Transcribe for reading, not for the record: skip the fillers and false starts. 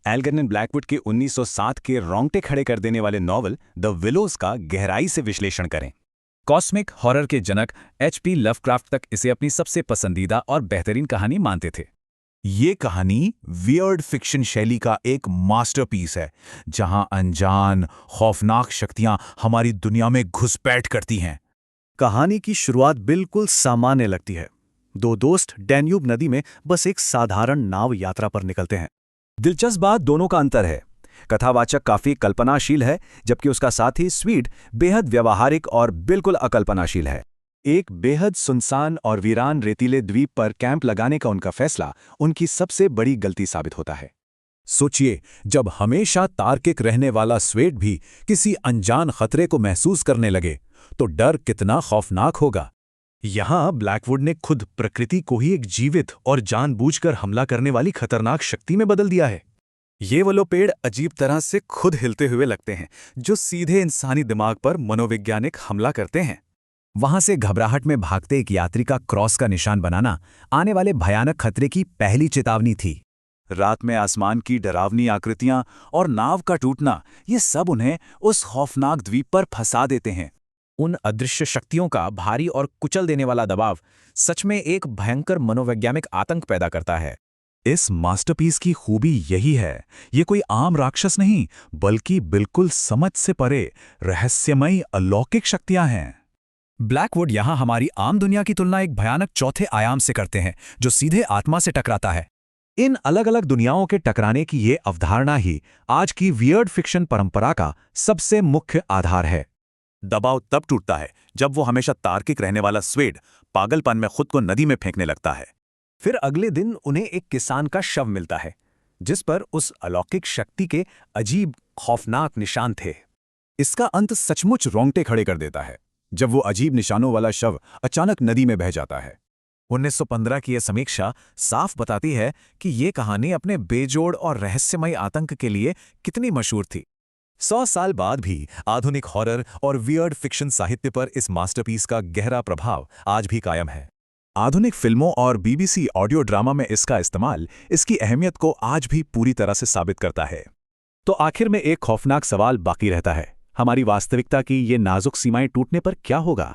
एल्गर्न Blackwood के 1907 के रोंगटे खड़े कर देने वाले नॉवल द विलोज का गहराई से विश्लेषण करें। कॉस्मिक हॉरर के जनक H.P. लवक्राफ्ट तक इसे अपनी सबसे पसंदीदा और बेहतरीन कहानी मानते थे। ये कहानी वियर्ड फिक्शन शैली का एक मास्टरपीस है, जहां अनजान खौफनाक शक्तियां हमारी दुनिया में घुसपैठ करती हैं। कहानी की शुरुआत बिल्कुल सामान्य लगती है। दो दोस्त डैन्यूब नदी में बस एक साधारण नाव यात्रा पर निकलते हैं। दिलचस्प बात दोनों का अंतर है। कथावाचक काफी कल्पनाशील है, जबकि उसका साथी स्वीड बेहद व्यवहारिक और बिल्कुल अकल्पनाशील है। एक बेहद सुनसान और वीरान रेतीले द्वीप पर कैंप लगाने का उनका फैसला उनकी सबसे बड़ी गलती साबित होता है। सोचिए, जब हमेशा तार्किक रहने वाला स्वेड भी किसी अनजान खतरे को महसूस करने लगे, तो डर कितना खौफनाक होगा। यहाँ ब्लैकवुड ने खुद प्रकृति को ही एक जीवित और जानबूझकर हमला करने वाली खतरनाक शक्ति में बदल दिया है। ये वाले पेड़ अजीब तरह से खुद हिलते हुए लगते हैं, जो सीधे इंसानी दिमाग पर मनोवैज्ञानिक हमला करते हैं। वहां से घबराहट में भागते एक यात्री का क्रॉस का निशान बनाना आने वाले भयानक खतरे की पहली चेतावनी थी। रात में आसमान की डरावनी आकृतियां और नाव का टूटना, ये सब उन्हें उस खौफनाक द्वीप पर फंसा देते हैं। उन अदृश्य शक्तियों का भारी और कुचल देने वाला दबाव सच में एक भयंकर मनोवैज्ञानिक आतंक पैदा करता है। इस मास्टरपीस की खूबी यही है, ये कोई आम राक्षस नहीं, बल्कि बिल्कुल समझ से परे रहस्यमयी अलौकिक शक्तियां हैं। ब्लैकवुड यहाँ हमारी आम दुनिया की तुलना एक भयानक चौथे आयाम से करते हैं, जो सीधे आत्मा से टकराता है। इन अलग अलग दुनियाओं के टकराने की ये अवधारणा ही आज की वियर्ड फिक्शन परंपरा का सबसे मुख्य आधार है। दबाव तब टूटता है जब वो हमेशा तार्किक रहने वाला स्वेड पागलपन में खुद को नदी में फेंकने लगता है। फिर अगले दिन उन्हें एक किसान का शव मिलता है, जिस पर उस अलौकिक शक्ति के अजीब खौफनाक निशान थे। इसका अंत सचमुच रोंगटे खड़े कर देता है, जब वो अजीब निशानों वाला शव अचानक नदी में बह जाता है। 1915 की यह समीक्षा साफ बताती है कि ये कहानी अपने बेजोड़ और रहस्यमयी आतंक के लिए कितनी मशहूर थी। 100 साल बाद भी आधुनिक हॉरर और वियर्ड फिक्शन साहित्य पर इस मास्टरपीस का गहरा प्रभाव आज भी कायम है। आधुनिक फिल्मों और BBC ऑडियो ड्रामा में इसका इस्तेमाल इसकी अहमियत को आज भी पूरी तरह से साबित करता है। तो आखिर में एक खौफनाक सवाल बाकी रहता है, हमारी वास्तविकता की ये नाजुक सीमाएं टूटने पर क्या होगा?